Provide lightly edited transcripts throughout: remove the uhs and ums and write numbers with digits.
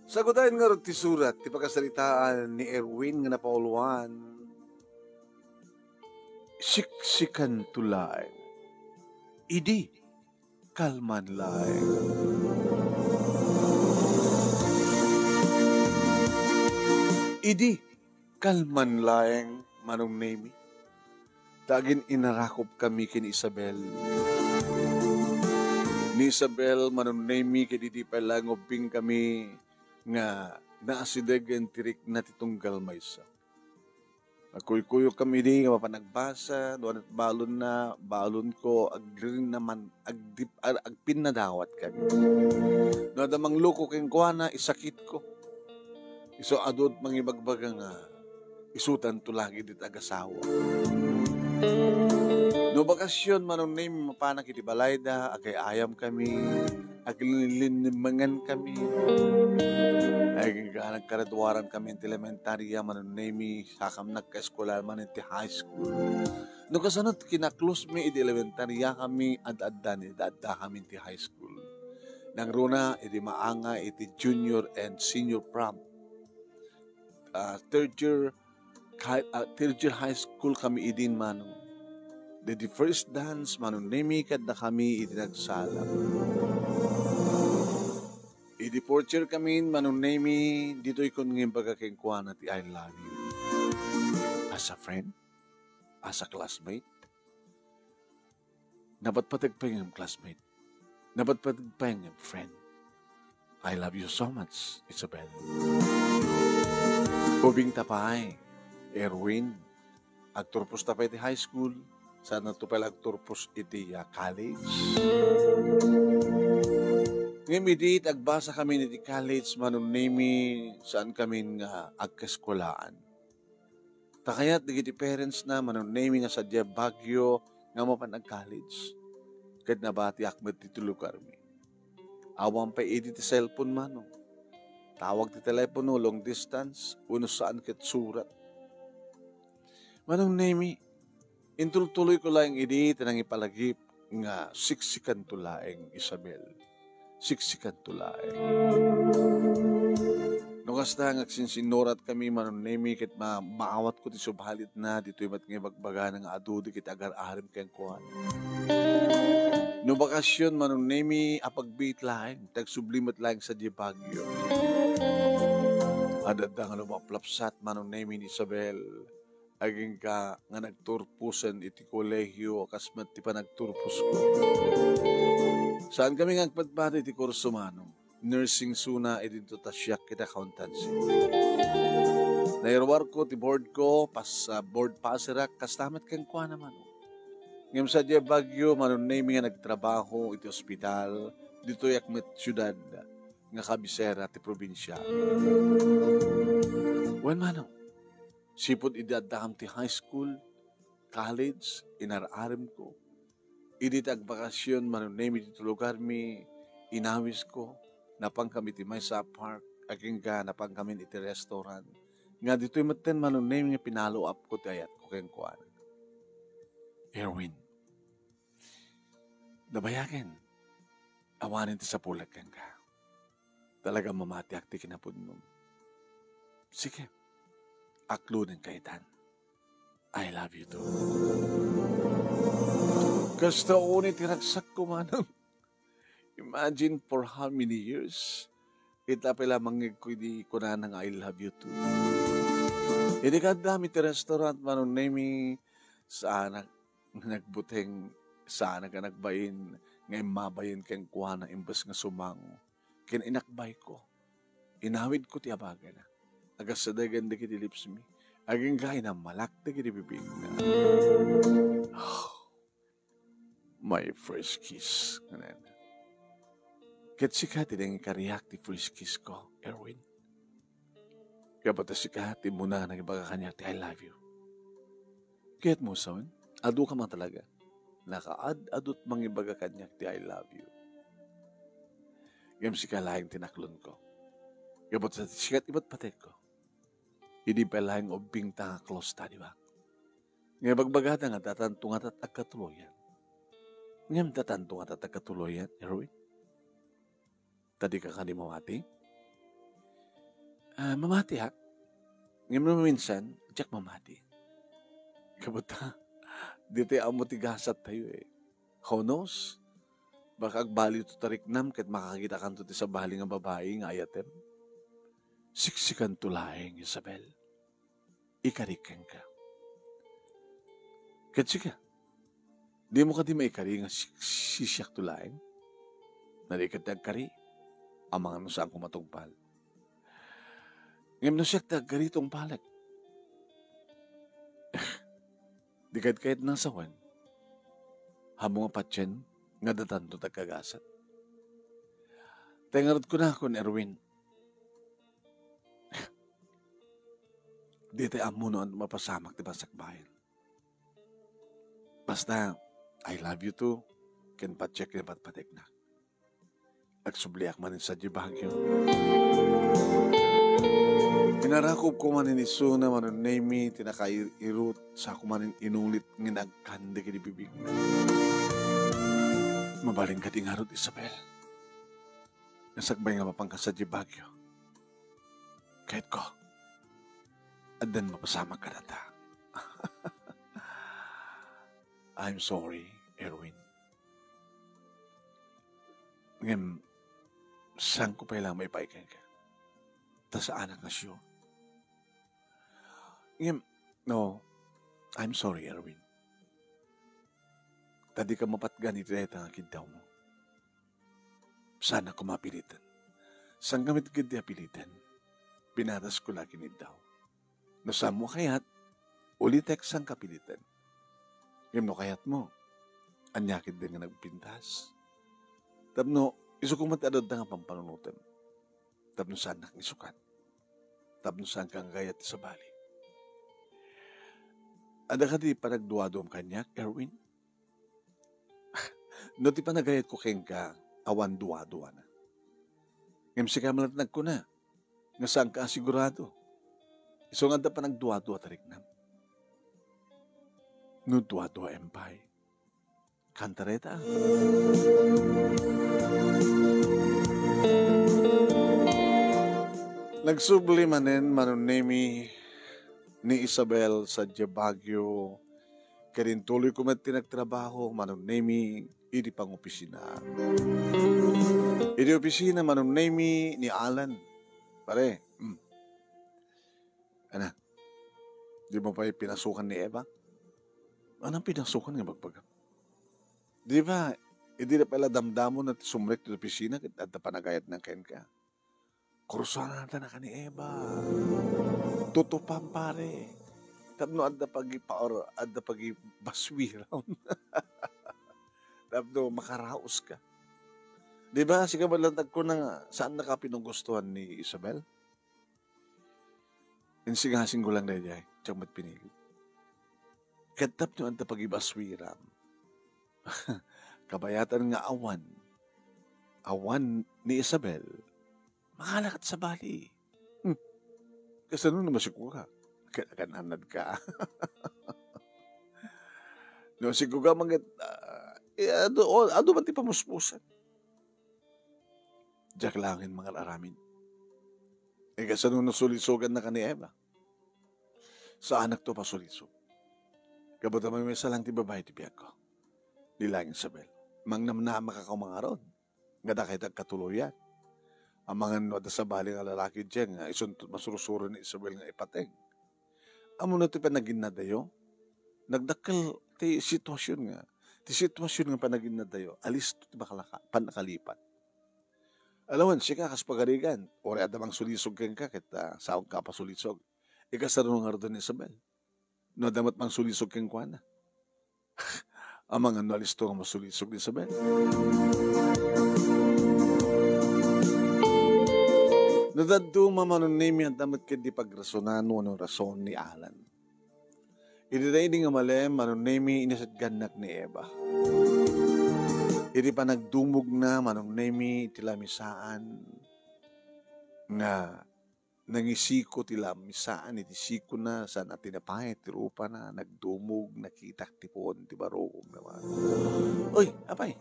Sagutan nga rin ti surat, ti pagkasalitaan ni Erwin nga napauluan, siksikan tulay, idi kalman laeng. Idi kalman laeng manong nemi. Tagin inarakop kami kin Isabel. Ni Isabel manong nemi kedi palang ubing kami nga naasidegan tirik na titunggal maysa. Magkuy-kuyo kami di nga mapanagbasa, doon at balon ko, agrin naman, agpin na dawat kami. No, adamang luko keng kuana, isakit ko. Iso adot mangibagbaga nga, isutan tulagi dit agasawa. No bakasyon manong name mapanak iti balayda, agay ayam kami, aglilimangan kami. Ay nagkaradwaran kami iti elementarya manong name, sakam nagka-eskwela man iti high school. No kasanot kinaklose mi iti elementarya kami, adda kami iti high school. Nang runa, iti maanga iti junior and senior prom. Third year high school kami idin manong. The first dance manong nemi kadda kami iti nagsalam. Iti fourth year kami manong nemi dito ikon ng pagkakengkuan at I love you. As a friend, as a classmate, napatpatagpay ng classmate, napatpatagpay ng friend. I love you so much, Isabel. Ubing tapay, Erwin, agturpos tapay iti high school, saan na ito pala agturpos iti college. Ngayon midit, agbasa kami iti college, manong nemi, saan kami nga agkaskolaan. Takayat, digiti parents na, manong nemi nga sadya Baguio, nga mapan ag-college. Kahit nabati akmet titulog kami. Awang pa iti cellphone manong. Tawag ti telepono, long distance, uno saan ket surat. Manong nemi, intultuloy ko lang idi, tanang ipalagip, nga siksikan tulaeng Isabel. Siksikan tulaeng. Nukasta nga sinsinurat kami, manong nemi, ket maawat ko ti subhalit na, dito imat nga bagbaga ng adudi, ket agar-arim kayang kuhan. No bakasyon, manong nemi, apagbit lang, tagsublimat lang sa di Baguio. Adada nga lumaplapsat manong name ni Isabel. Aging ka nga nagturpusan iti kolehyo kasmat ti pa nagturpus ko. Saan kami nga agpadpado iti kurso manong? Nursing suna idinto tasyak kita accountancy. Nairwar ko ti board ko pas board pasirak kastamat kang kwa naman. Ngam sa di Baguio manong name nga nagtrabaho iti ospital dito yakmet syudad nga kabisera ti probinsya. Wen manong, sipod idadakam ti high school, college, inararim ko. Idi tagbakasyon, manong name iti lugar mi, inawis ko, napang kami ti Maysa Park, aking ka napang kami iti restaurant. Nga dito'y maten manong name nga pinalo up ko ti ayat ko keng kuwan. Erwin, nabayakin, awanin ti sa pulag keng ka. Talaga mamati akti kinapod mo. Sige, aklo ng kaitan. I love you too. Kasta unit tinagsak ko manong. Imagine for how many years, kita pala mangig ko di ko na ng I love you too. Hindi ka dami ti restaurant manong nemi saan nagbuteng saan ka nagbayin ngay mabayin keng kuha na imbes nga sumango. Kinakbay ko. Inawid ko ti abaga na. Agas sa dagan di kiti lips mi. Aging gaya na malak di kiti bibig na. Oh, my first kiss. Ket sikati na kariyak ti first kiss ko, Erwin. Kaya pata sikati mo na nagibaga kanya ti I love you. Ket mo son, adu ka man talaga. Nakaad-adot mangibaga kanya ti I love you. Ngam si kalaing tinaklon ko. Gabot sa sikat iba't patek ko. Hindi pa laing ubing tanga close ta, di ba? Ngam bagbagata nga tatantungat at agkatuloyan. Ngam tatantungat at agkatuloyan, Erwin? Tadi ka kanimawati? Mamati ha. Ngayon mo minsan, Jack mamati. Kabuta, di tayo amutigasat tayo eh. Who knows? Baka agbali ito tariknam kahit makakita kanto ti sa bali nga babae nga ayatem. Siksikan tulaeng, Isabel. Ikarikan ka. Katsika, di mo ka di maikari nga sisyak tulaeng. Narikat nagkari, ang mga nusang kumatungpal. Ngayon nusyak nagkari tong palag. Di kahit nasawan, habang nga patyen, nga datanto tagkagasat. Tengarot ko na ako, Erwin. Di tayo amuno ang mapasamak di basakbayan. Basta, I love you too. Ken patsek ken patpatek na. Agsubliak manin sa Jibagyo. Inarakop ko manin iso na manin name tinakairut sa ako manin inulit nginagkandi kinibibig na. Mabaling ka tingarot, Isabel. Nasakbay nga mapangka sa Jibagyo. Kahit ko, adan mapasama ka na ta. I'm sorry, Erwin. Ngayon, saan ko pa ilang may paikan ka? Ta sa anak na siyo. Ngayon, no, I'm sorry, Erwin. Tadi ka mapatgan ito na ang kindaw mo. Sana ko mapilitan. Sang gamit ka di apilitan, pinatas ko lagi ni daw. Nasam mo kayat, ulitek sang kapilitan. Ngayon no kayat mo, anyakit din nga nagpintas. Tapno, iso kong matadod na nga pampanunutan. Tapno saan nak isukat. Tapno saan kang gayat sa bali. Ada ka di pa nagduwado ang kanyak, Erwin? No ti pa nagayat ko keng ka, awan duwa-duwa na. Ngayon si kamalatnag ko na, nga saan ka asigurado. Iso nga da pa nagduwa-duwa tarik na. No duwa-duwa empay. Kantareta. Nagsubli manen manunemi ni Isabel sa Jibagyo. Karin tuloy ko man tinagtrabaho manunemi idi pang opisina. Idi opisina manunemi ni Alan. Pare, Ana, di mo pa pinasukan ni Eva? Anong pinasukan nga magpagam? Di ba, hindi na pala damdamo na sumrek sa opisina at panagayat ng ken ka. Kursuan natin na ka ni Eva. Tutupang pare. Tapno at na pag-ipaor, at na pag-ibaswiraw. Tapno makaraos ka. Di ba, sige balantag ko na saan nakapinunggustuhan ni Isabel? Insigasing ko lang na dyan, tiyang mat pinili. Katap nyo ang tapag-ibaswiram. Kabayatan nga awan. Awan ni Isabel. Makalakat sa bali. Kasi ano naman siya ka? Kananad ka. No, si Guga mangit, ado ba ti pamuspusan? Diyak langin mga laramin. Kasi ano nasulisugan na ka ni Eva? Sa anak to pasulisog. Kabuta may salang ti babae ti biyak ko. Nilang Isabel. Mang namnama ka mga ron. Nga da kahit agkatuluyan. Ang mga nada sa bali nga lalaki dyan nga isunod masurusuro ni Isabel nga ipateng. Amo na ti panagin na dayo. Nagdakal ti sitwasyon nga. Ti sitwasyon nga panagin na dayo. Alis ti panakalipat. Alawan, siya ka kaspagarigan. Ore adamang sulisog kang ka kita saong ka pasulisog. Ikasarunong nga rin ni Isabel. No damat mang sulisog kang kuana. Ang mga nalisto nga masulisog ni Isabel. Nadadto mamanunimi ang damat kadi pagrasonano ng rason ni Alan. Ididay nga malem manunimi inasat ganak ni Eva. Idi pa nagdumog na manunimi tilamisaan nga nangisiko tilamisaan iti siko na sa natinapay tirupa na nagdumog nakitak tipon ti barogom naman. Oy, apay.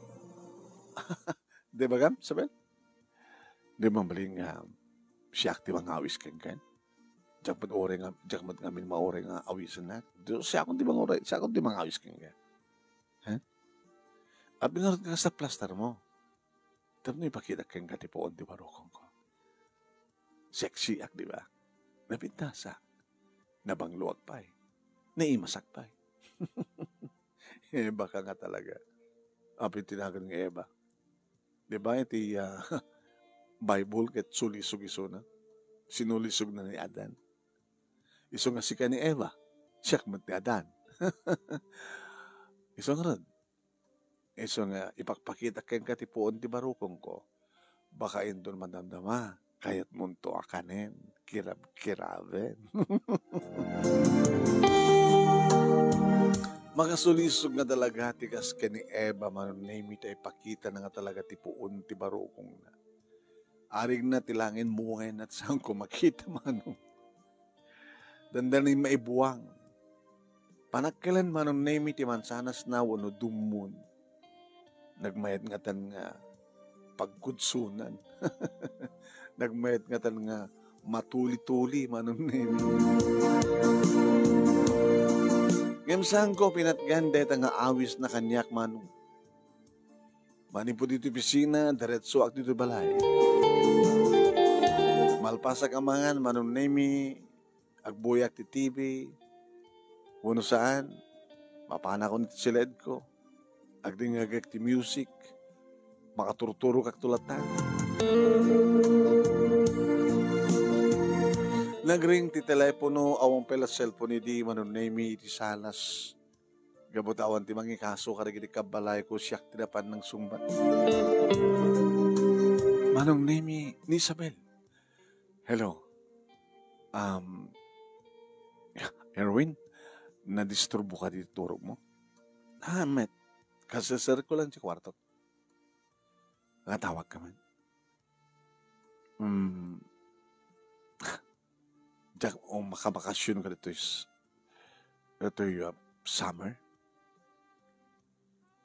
Di ba gam, Isabel? Di ba maling Siya ti mga awis kan. Diyak mat ore nga, diyak mat ngamin maore nga awisan na. Siya akong di mga ore, siya akong di mga awis kan. Ha? At binarot ka sa plaster mo. Tapos ipakita kang katipoon di barokong ko. Sexy ak, di ba? Napintasa. Nabangluwag pa eh. Naimasak pa eh. Baka nga talaga. Apin tinagan ng Eva. Di ba? Iti Bible ket sulisog iso na. Sinulisog na ni Adan. Iso nga sika ni Eva. Siya kamat ni Adan. Iso nga rin. Iso nga ipakpakita kang katipuon ti barukong ko. Baka indon madamdama. Kayat munto akanin. Kirab-kiraben. Makasulisog nga talaga tikas ka ni Eva manunay tayo pakita na nga talaga ti puon ti barukong na. Arig na tilangin mungay at saan ko makita manong. Dandanin maibuwang. Panagkalan manunay ti mansanas na wano dumun. Nagmayat nga tan nga pagkudsunan. Nagmayat nga tan nga matuli-tuli manunay. Ngayon ko pinatganda ito nga awis na kanyak manong. Mani po dito pisina, diretso ak dito balay. Malpasak amangan, manong nemi, agbuyak ti TV, uno saan, mapana ko nito silid ko, agdingagak ti music, makaturturo kak tulatan. Nagring ti telepono, awang pala cellphone di manunay ti salas. Gabutawan ti mangi kaso karagiti kabalay ko siyak tinapan ng sumbat. Manong name ni Isabel. Hello. Erwin, na-disturbo ka dito turog mo? Met. Kasasar ko lang sa kwarto. Natawag ka man. Diyak, makabakasyon ka dito summer.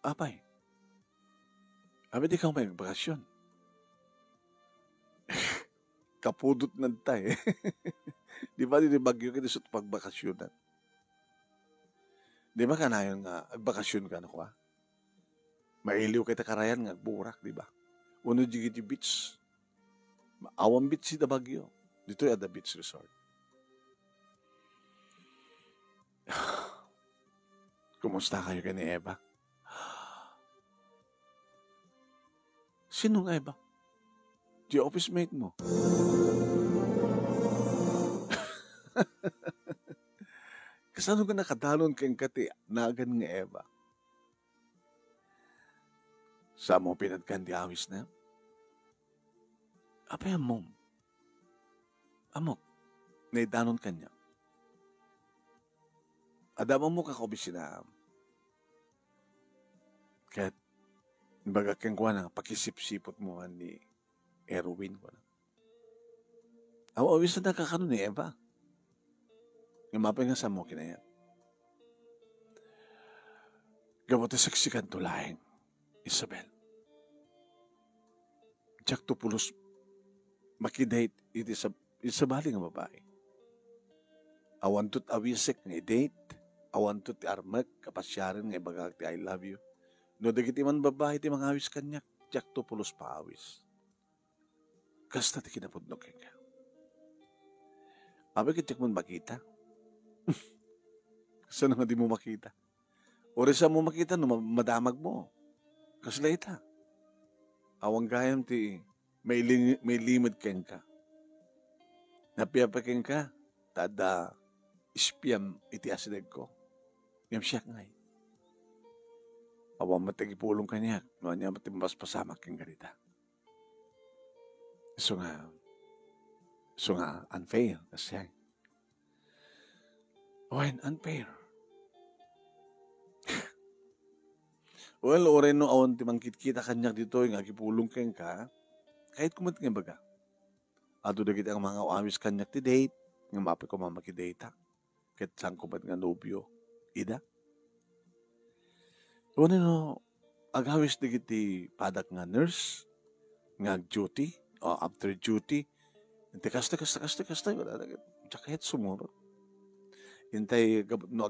Apay. Abi di ka may bakasyon. Kapudot na tayo. Di ba di bagyo ka sa pagbakasyonan? Di ba ka na yun nga, agbakasyon ka na ko ha? Mailiw kita karayan nga, burak, di ba? Uno jigiti beach. Awang beach si da bagyo. Dito yung the beach resort. Kumusta kayo kay ni Eva? Sinong Eva? Di office mate mo. Kasano ka nakadalon kang kati nagan nga Eva? Sa mo pinagkan di awis na? Apay amom. Amok, naidanon kanya. Adama mo kakobisina. Kahit baga kang kuha na pakisip-sipot mo ni Erwin ko na. Awawis na nakakano ni Eva. Yung mapay nga sa mo kinaya. Gamote saksikan tulaing, Isabel. Diyak to pulos makidate iti sa bali nga babae. Awan to't awisek nga i-date. Awan to't armak kapasyaran nga ibagag ti I love you. No dagiti man babae ti mga awis kanyak. Diyak to pulos pa awis. Kasta ti kinapudno ka. Abi kityak mo makita. Saan nga di mo makita? Ori sa mo makita no madamag mo. Kasla ita. Awang gayam ti may limit ken ka. Napiapakin ka. Tada ispiyam iti asideg ko. Ngam siya ngay. Awang matagipulong kanya. No niya matimbas pasamak keng garita. So nga unfair. Kasi when unfair. Well, oren no awan ti mangkit-kita kanyak dito yung agipulong keng ka. Kahit kumat nga baga. Ato dagit ang mga awis kanyak ti date. Nga mapi ko mamakidata. Kahit saan kumat nga nobyo. Ida. Wala no, agawis dagit ti padak nga nurse. Nga duty. O after duty. Inte kasta, wala na. Tsaka sumurot. Intay, no,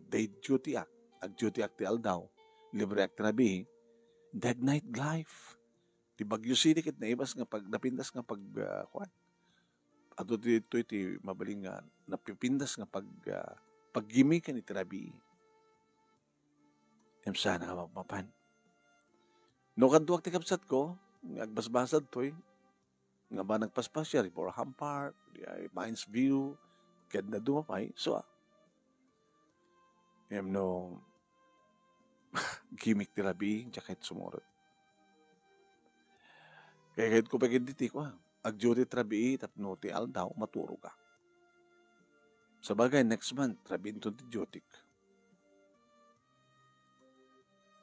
day duty ag duty ti aldaw, libre ak trabi, dead night life. Ti Bagyo City kit naibas nga pag napindas nga pag kuan. Ato dito iti mabaling nga napipindas nga paggimi ka ni trabi. Sana ka mapapan. No kaduak ti kapsat ko, agbasbasad to'y, nga ba nagpaspasya, Riborham Park, Mines View, ganda dumapay, so no, gimmick ti rabi, jakit sumurot. Kaya kahit ko pagkinditi ko, ag-duty trabi, tapno ti aldaw, maturo ka. Sa bagay, next month, trabi ito ti duty.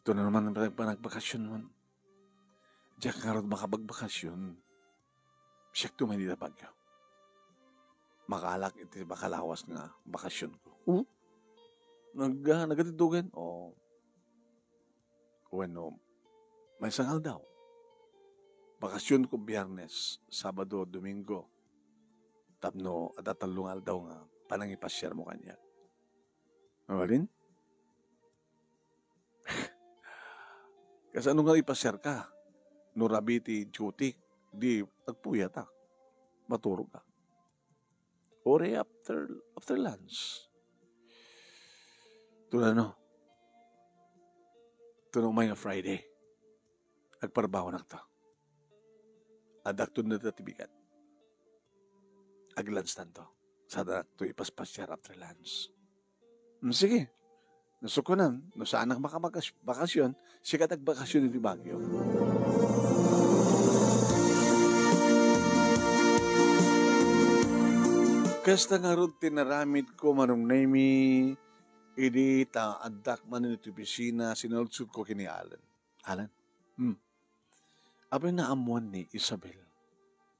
Ito na naman nagbakasyon man. Diyak nga rin makabagbakasyon. Siyak to may di na Bagyo. Makalak iti makalawas nga bakasyon ko. Nagatidugan? Bueno, may sangal daw. Bakasyon ko Biyernes, Sabado, Domingo. Tapno, atatalungal daw nga panangipasyar mo kanya. Mawalin? Kasi ano nga ipasyar ka? Nurabiti, duty, di nagpuyat maturo ka. Ore after lunch. Ito may nga Friday. Agparbaho na ito. Adaktun na ito tibigat. Ag-lunch tanto. Sada ito ipaspasyar after lunch. Sige. Nasukunan. No saan ang makabakasyon, sikat agbakasyon ni Bagyo. Kasta nga rin tinaramid ko manong nami, idi ta adak man ito bisina, sinulsud ko kini Alan. Alan? Abay na amuan ni Isabel,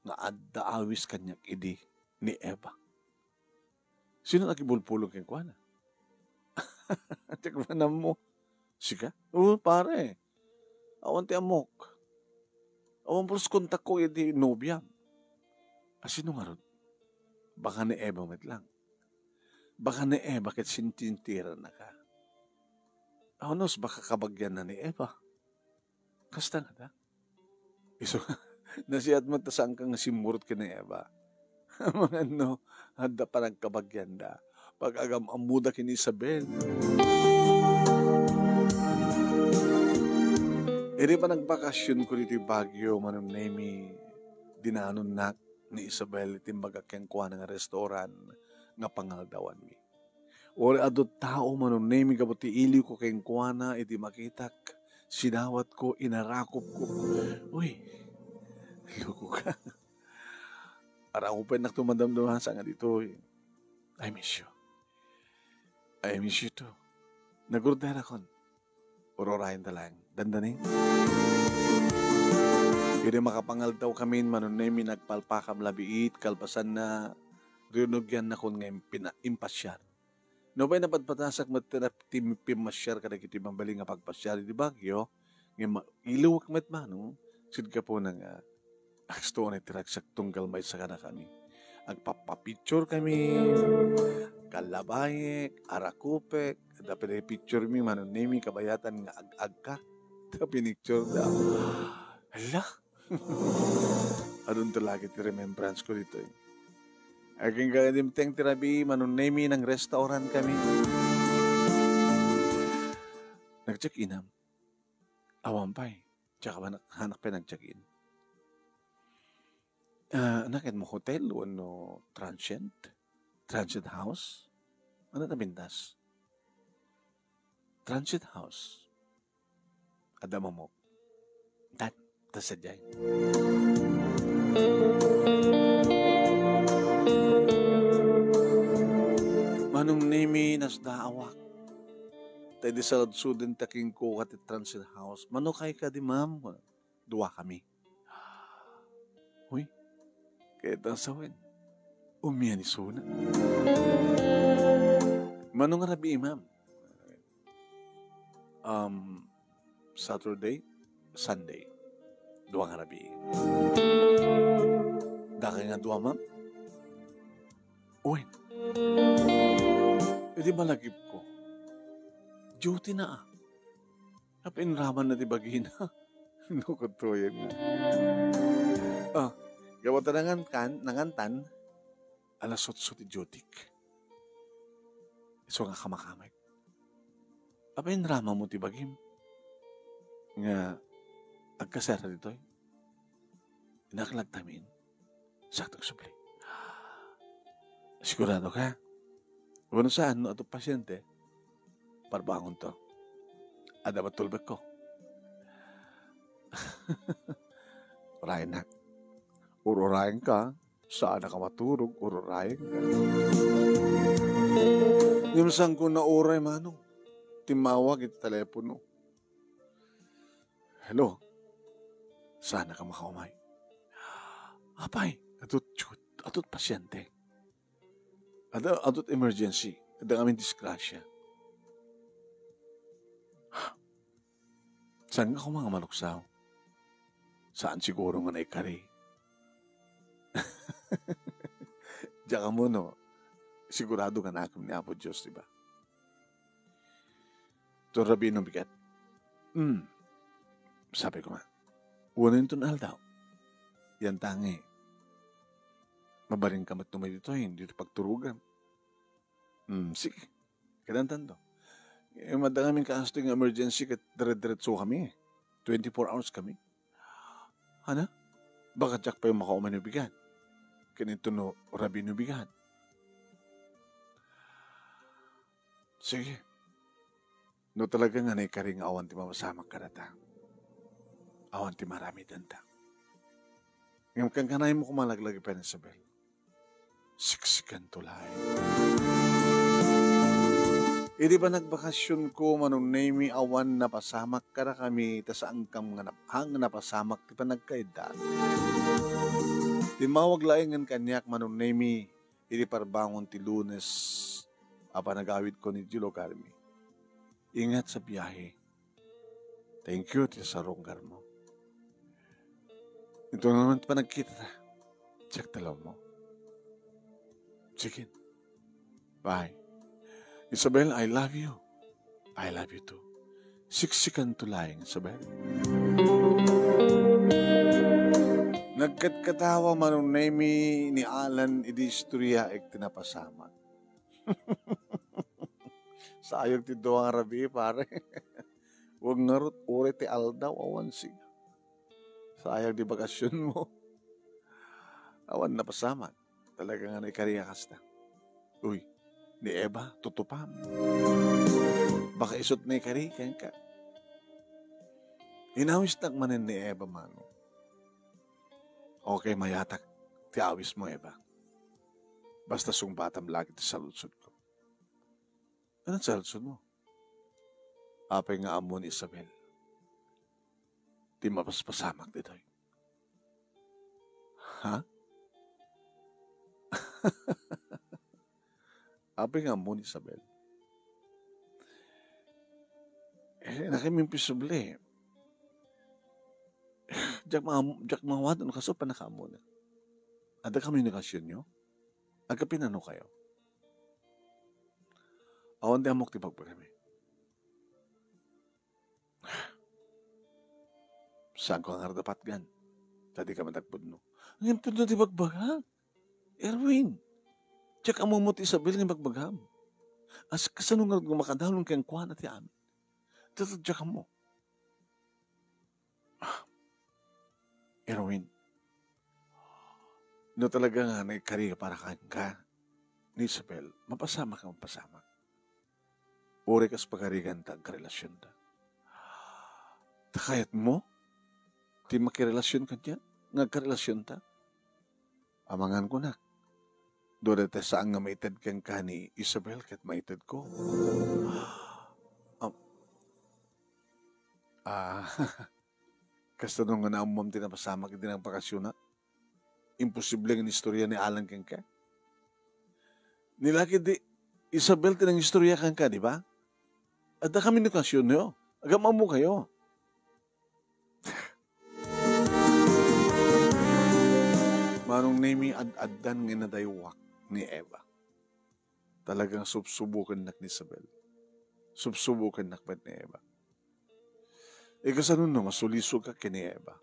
nga adda awis kanyak idi ni Eva. Sino nakibulpulong kay kuana? Tikmanan mo. Sika? Oo, pare. Awan ti amok. Awan pulos kontak ko idi nobya. Sino nga rin? Baka ni Eva lang. Baka ni Eva kat sintintira na ka. Awanos, baka kabagyan na ni Eva. Kasta nga da? Iso, nasiyat mo tasang kang simurot ka ni Eva. Mga handa parang kabagyan da. Pag-agam amuda kini Isabel. Eri pa nagbakasyon ko dito Bagyo, manong nemi, dinanon na ni Isabel, itimbaga keng kuha ng restoran nga pangaldawan mi. Ori adot tao manong nemi, kabuti iliw ko keng kuha na, iti makitak, sinawat ko, inarakop ko. Uy, luko ka. Arang upay naktumandam-daman sa nga dito. I miss you. I miss you too. Nagurdera kon. Urorahin talang. Dandaning. Kaya makapangal daw kami manunemi nagpalpakam labiit kalpasan na rinugyan na kon ngayon pinaimpasyar. No ba'y napadpatasak matinapimasyar ka na kiti mambaling nga pagpasyar di Bagyo ngayon iluwak matmanong sid ka po ng aksto na tiragsak tunggal may saka na kami. Agpapapicture kami, kalabayek, arakupek, dapat picture mi, manunemi, kabayatan nga ag-ag ka, pinicture daw. Hala! Anong talagi ti remembrance ko dito eh. Aking kadimteng tirabi, manunemi ng restaurant kami. Nag-check-in awampay, tsaka hanak pa nag-check-in. Nakit mo hotel o ano, transient house? Ano na bintas? Transient house. Adama mo. Tasadyay. Manong nimi nas daawak. Tayo di sa sudin taking ko at transient house. Mano kay ka di ma'am? Dua kami. Uy. Kaya tasawin, umiyan ni Suna. Manong rabi, ma'am? Saturday, Sunday. Duwang rabi. Daki nga duwa, ma'am. Uy, edi malagip ko. Duty na ah. Napinraman na di bagina. Nukutuyan nga. Ah, gawata nangantan, alasot-sot idiotik. Iso nga kamakamay. Napinraman mo ti bagim. Nga, agkasera dito eh. Inaklag tamin. Saktong supli. Sigurado ka? Kung saan, no, ito pasyente, parbangon to. Ada ba tulbek ko? Orayan na. Urorayan ka. Saan na ka maturog? Urorayan ka. Yung saan ko na oray, manong. Timawag ito telepono. Hello? Saan na ka makaumay? Apay, atut pasyente. Atut emergency. Ada aming disgrasya. Saan ka mga maluksaw? Saan siguro nga naikari? Diyan ka mo, no? Sigurado ka na akong ni Apo Diyos, diba? Ito rabino bigat. Sabi ko nga, uwanin ito na daw. Yan tangi. Mabaring ka matumay dito, hindi ito pagturugan. Sige. Kinantan to. Madagaming kaasto yung emergency kat dire-diretso kami. 24 hours kami. Hana? Baka jak pa yung makauman yung bigat. Kinito no rabino bigat. Sige. No talaga nga naikaring awan ti mamasamang karata. Awan ti marami danta. Ngayon kang kanay mo kumalaglag pa ng Isabel. Siksikan tulay. Hindi ba nagbakasyon ko manunay mi awan na pasamak kara kami tasaan kang hang napasamak ti pa nagkaedad. Timawag laing ng kanyak manunay mi hindi parbangon ti Lunes apa nagawid ko ni Gilo Carmi. Ingat sa biyahe. Thank you ti saronggar mo. Ito naman pa nagkita. Check talaw mo. Sige. Bye. Isabel, I love you. I love you too. Siksikan tulayang, Isabel. Nagkatkatawa manunay mi ni Alan idistorya ek tinapasamak. Sayog ti doang rabi, pare. Huwag ngarot, ure ti aldaw, awan siya. Sayag di bakasyon mo. Awan na pasamak. Talaga nga na ikariya kasta. Uy, ni Eva, tutupam. Baka isot na ikari, kaya ka. Inawis manin ni Eva, mano. Okay, mayatak. Tiawis mo, Eva. Basta sungbatam lagi ti saludsod ko. Anong saludsod mo? Apay nga amo ni Isabel. Di mapaspasamak dito. Ha? Apay nga amo ni Isabel. Nakimimpisable. Jak mga wadon kaso panakamo na. Ada komunikasyon nyo? Aga pinano kayo? Awan di amok tibag pa kami. Saan ko ang dapat gan? Tadi ka matagpod no. Ngayon po na tibagbaga. Erwin. Check ang mumot Isabel ng bagbagam. As kasanong nga gumakadalong kayang kuha na ti amin. Tatadya ka mo. Erwin. No talaga nga naikari para ka ni Isabel. Mapasama ka. Uri kas pagarigan ta karelasyon ta. Takayat mo? Di makirelasyon ka niya? Nga karelasyon ta? Amangan ko na. Doon na saan nga maitad kang ka ni Isabel kat maitad ko. Kasta nung nga naumam tinapasama ka din ang bakasyon na. Imposible ang istorya ni Alan kang ka. Nilaki di Isabel tinang istorya kang ka, di ba? At na kami nukasyon nyo. Agam mo kayo. Manong name ad-addan nga nadaywak ni Eva. Talagang subsubukan nak ni Isabel. Subsubukan nak ni Eva. Kasano no, masulisog ka kini Eva.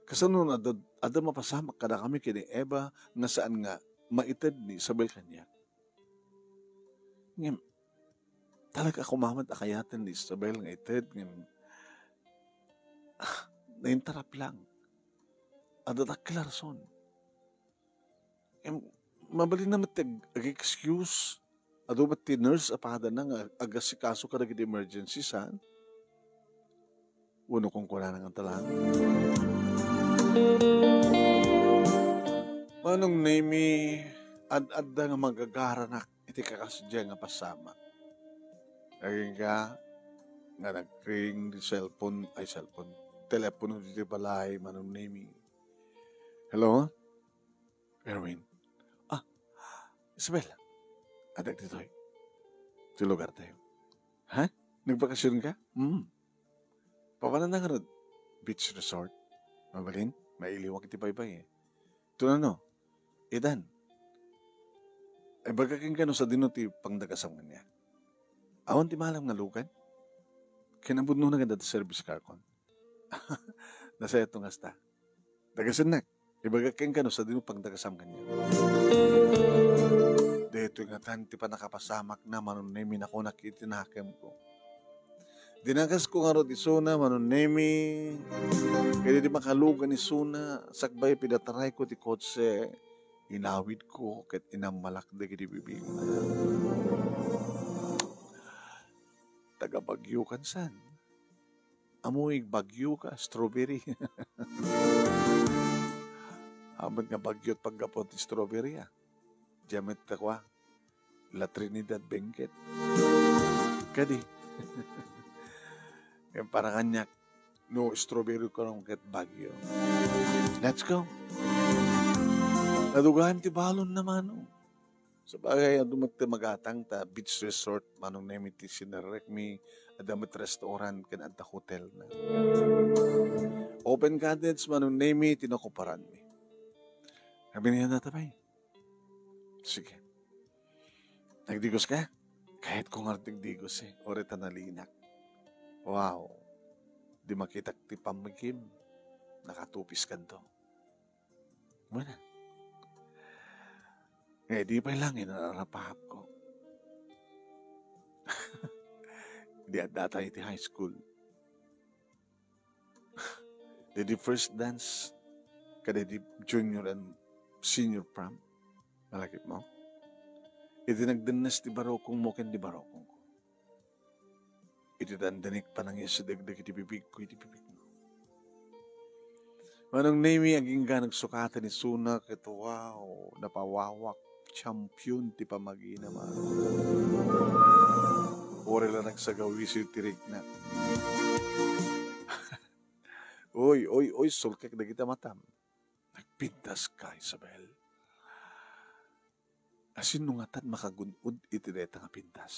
Kasano na ada mapasamak kada kami kini Eva nga saan nga maitid ni Isabel kanya. Ngem, talaga kumamat akayatan ni Isabel nga itid. Ngem, naintarap lang. Ada taklarson. Ngem, mabali na matag excuse. Ado ba't nurse apada na nga agasikaso ka na emergency saan? Uno kong kuna nga talang. Manong name ad-adda nga magagaranak iti kakasadya nga pasama. Naging ka nga nag-ring di cellphone, telepono dito balay, manong name. Hello? Erwin. Isabel. Adak dito eh. Sa lugar tayo. Ha? Nagbakasyon ka? Papanan na nga beach resort. Mabalin? Mailiwag iti baybay eh. Ito na no. Idan. Ay bagaking ka no sa dinuti pangdagasaman niya. Awan ti malam nga lukan. Kinabud no na ganda service car kon. Nasa itong hasta. Dagasan na. Ibagaking ka no sa dinuti pangdagasaman niya. Dito nga tanti pa nakapasamak na manunemi na ko nakitinakem ko. Dinagas ko nga ro di Suna, manunemi. Kaya di makalugan ni Suna. Sakbay pidataray ko ti kotse. Inawid ko kat inamalak da gidi bibig. Taga Bagyo kan san. Amoy Bagyo ka, strawberry. Amat nga Bagyo't paggapot ti strawberry ah. Jamet takwa, La Trinidad Benguet. Kadi. Yung para kanyak, no strawberry ko nung ket Bagyo. Let's go. Nadugahan ti balon naman. No? Sa bagay, dumagta magatang ta beach resort, manong name iti sinarek mi, adamat restaurant, kan at hotel na. Open cottage, manong name tinakuparan mi. Sabi niya natabay. Sige. Nagdigos ka? Kahit kung nagdigos eh. Orita nalinak. Wow. Di makitak ti pamikim. Nakatupis ka to. Muna. Di pa lang inarapahap ko. Di at data iti high school. Di first dance. Kada di junior and senior prom. Malakit mo? Iti nagdanas ti barokong mo ken di barokong ko. Iti dandanik pa nang isa dagdag iti bibig ko iti bibig mo. Manong name aging ga nagsukatan ni Suna ito wow, napawawak, champion ti pamagina man. Ore lang nagsagawi si tirig na. Oy, sulkek na kita matam. Nagpintas ka, Isabel. Asin nungatan makagunod iti deta nga pintas.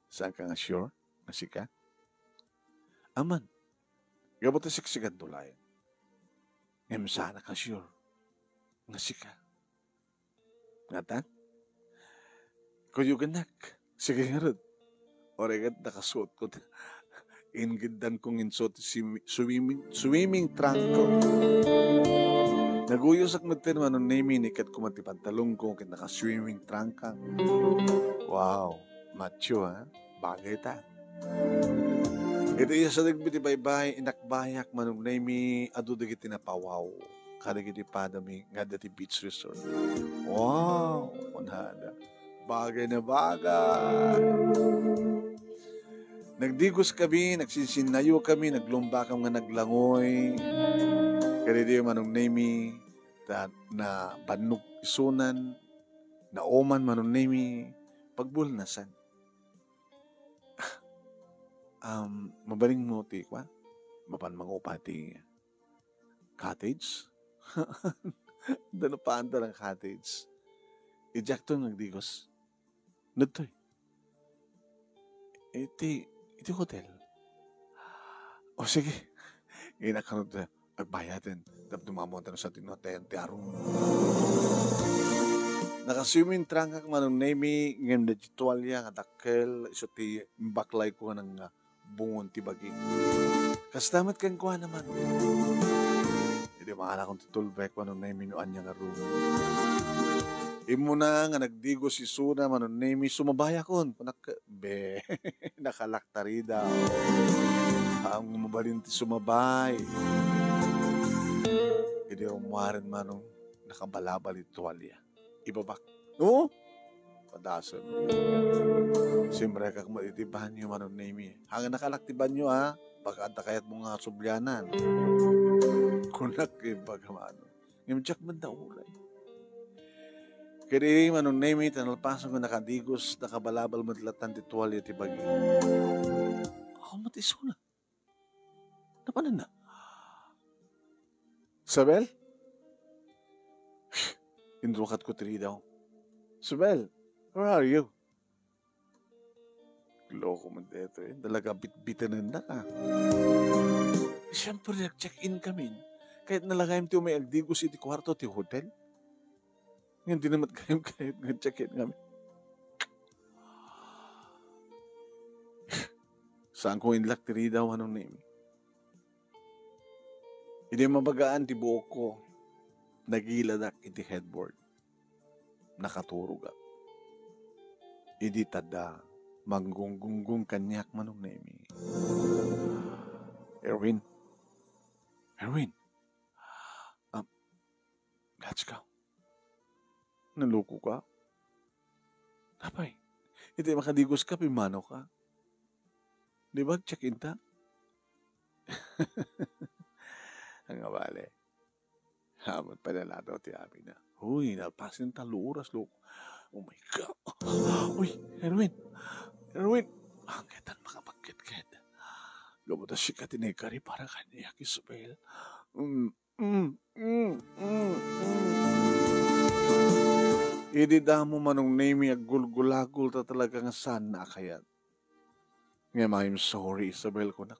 Saan ka nga sure? Masika? Aman. Gabot na siksikan tulay. Ngem sana ka sure. Masika. Ngatan? Kuyuganak. Sige nga rin. Oregat nakasuot ko. Ingidan kong insot swimming trunk ko. Naguyos ak natin manong name nikat kumati pantalong ko kit naka-swimming trunk ka. Wow, macho ha? Bagay ta. Ito iya sa nagbiti baybay, inakbayak manong name adu dagiti napawaw. Kada giti padami nga dati beach resort. Wow, manhada. Bagay na bagay. Nagdigos kami, nagsisinayo kami, naglumba kami nga naglangoy. Kaya di manong name na banug isunan, na oman manong name pagbulnasan. Mabaling mo ti kwa? Mapan mangupati cottage? Dano pa anta ng cottage? Ijak to nagdigos. Nagtoy. Iti hotel. O sige. Inakanod na. Agbayatin. Tapos dumamontan sa tinotayan ti aron. Nakaswimming trunk ak manong nemi ngem na tuwalya nga dakkel iso ti baklay ko ng bungon ti bagi. Kastamat kang kuha naman. Hindi maala kong titulbek manong nemi no anya nga room. Imo na nga nagdigo si Suna manong nemi sumabaya kon. Be, nakalaktari daw. Ang mabalin ti sumabay. Hindi umarin manong nakabalabal iti tuwalya. Ibabak. Oo? Padasan. Siyempre kak matitibahan nyo manong nemi. Hanggang nakalaktiban nyo ha. Baka anta kayat mo nga subyanan. Kunak ibaga mano. Ngayon tsak man daw ulay. Kaya manong nemi tanalpasan ko nakadigos nakabalabal matlatan ti tuwalya ti bagi. Ako matiso na. Napanan na. Sabel? Indrukat ko tiri daw. Sabel, where are you? Loko mo dito eh. Dalaga bit-bitanan na ka. Siyempre, nag-check-in kami. Kahit nalagayam ti may agdigos iti kwarto ti hotel. Ngayon di naman kahit nag-check-in kami. Saan ko inlak tiri daw anong name? Hindi mabagaan ti buok ko. Nagiladak iti headboard. Nakaturog. Idi tada. Manggunggunggong kanyak manong nemi. Erwin. Let's go. Naluko ka? Tapay. Hindi makadigos ka, pimano ka. Di ba, check-in ta? Ang abale. Hamot pa na daw ti amin na. Uy, napasin taluras, loko. Oh my God. Uy, Erwin. Ang ketan makapagkit-kit. Gamuta si katinekari para kanya Isabel. Idi damo manong name ag gulgulagul ta talaga nga saan na kayat. Ngayon, I'm sorry, Isabel ko na.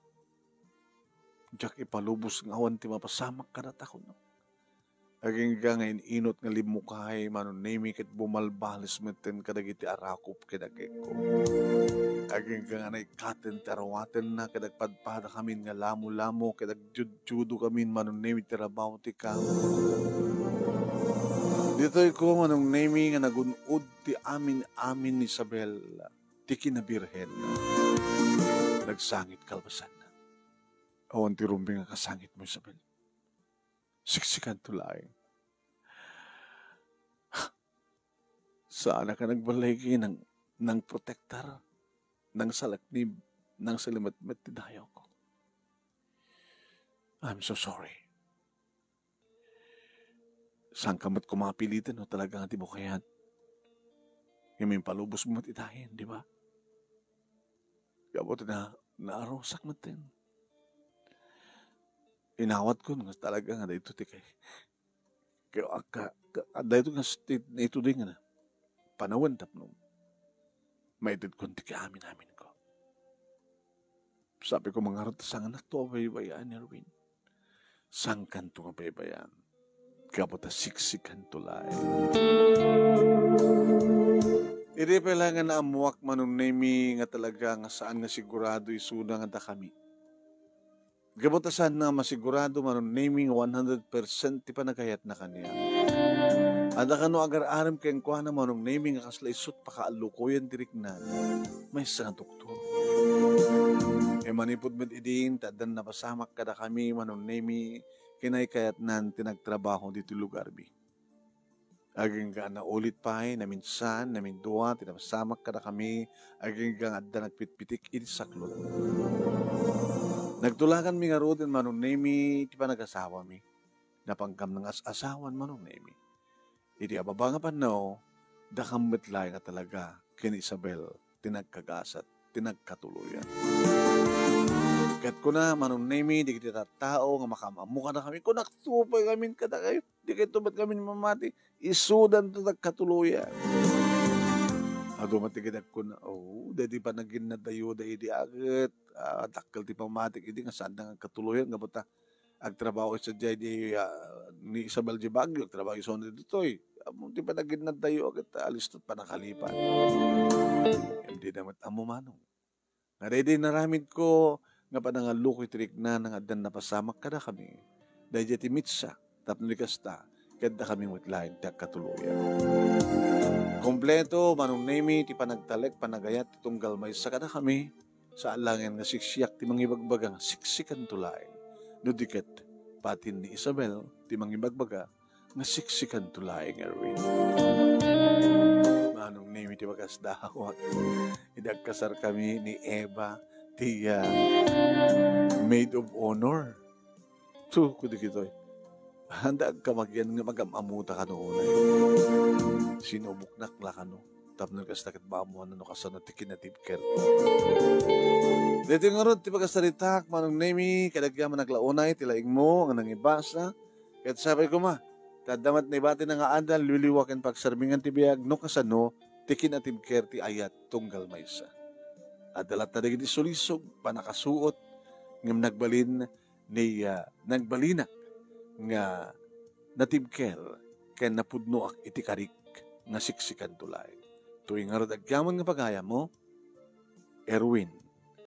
Diyak ipalubos ng awan ti mapasamak ka na tako na. Aging ka ngayon inot nga limukay manon name ket bumalbalis meten kadagiti arakop kadagek ko. Aging ka nga naikaten tarawaten na kadagpadpada kami nga lamo-lamo kadagjudo kami manon name tirabaw ti kamo. Dito'y ko manong name nga nagunod ti amin ni Isabel ti kinabirhen. Nagsangit kalbasan na. Awan ti rumbing nga kasangit mo Isabel. Siksikan tulay. Saan ka nagbalay ng protektar, ng salaknib, ng salimat-mat ti dayaw ko. I'm so sorry. Saan ka mat kumapilitan o talaga nga ti mo kayan? Yung palubos mo matitahin, di ba? Gabot na naarosak matin. Inawat ko nga talaga nga dito ti kay. Kaya dito nga ito din nga panawan tapno. Maitid ko ti amin ko. Sabi ko mga rata sang anak to baybayan Erwin. Sangkan to nga baybayan. Kapota siksikan tulay. Iri pala nga naamuak manong nemi nga talaga nga saan nga sigurado isuna nga da kami. Gabutasan na masigurado manon naming 100% ti panagayat na kaniya. Ada kano agar-aram kayang kuha na manong naming akasla isut pakaalukoyan dirik na may sa doktor. Manipod met idin tadan na pasamak kada kami manong nami kinay kayat nan tinagtrabaho dito lugar bi. Aging ka na ulit pa na minsan, na minduwa, tinapasamak kada kami, aging ka adda nagpitpitik saklot. Nagtulakan mi nga roden manong nemi, di pa nag-asawa mi. Napanggam ng asawan manong nemi. Idi ababa nga pa no, dakambetlay nga talaga kin Isabel, tinagkagasat, tinagkatuluyan. Kat ko na, manong nemi, di kita tao, nga makamamuka na kami, kung naktupay kami kada kayo, di kayo tumat kami mamati, isudan to nagkatuluyan. Dumatigidag ko na, dadi pa naging nadayo da idi agad, dakkel ti pamatik, idi nga saan nga katuluyan, nga bata, agtrabaho sa dyan ni Isabel G. Baguio, agtrabaho sa Sonny Dutoy. Munti pa naging nadayo agad alis tot pa nakalipat. Hindi naman amo manong. Nga ready naramid ko nga pa nga lukoy tirik na nga dan napasamak kada kami. Dahil jati mitsa, tapno ni kasta, kada kami mutlain tiyak katuluyan. Kompleto, manong nemi, ti panagtalek, panagayat, tunggal may sa kada kami, sa alangan nga siksiyak, ti mangibagbaga nga siksikan tulain. Nudiket, patin ni Isabel, ti mangibagbaga, nga siksikan tulain nga rin. Manong nemi, ti bagas dawat. Idagkasar kami ni Eva, ti maid of honor. So, kudikitoy. Handa ka magyan nga magamamuta ka noon. Sinubok nakla ka no. Tapos nagkastakit maamuhan na no kasano tikin na tibker. Dito nga ron, tipagkastaritak, manong nemi, kadagyaman naglaunay, tilaing mo, ang nangibasa. Kaya sabi ko tadamat na ibati na nga andal, liliwakin pagsarmingan tibiyag, no kasano, tikin na tibker ti ayat tunggal maysa. Adalat na di sulisog, panakasuot, ngam nagbalin ni nagbalina nga natibker kaya napudno ak itikarik nga siksikan tulay. Tuwing nga agyaman nga pagaya mo, Erwin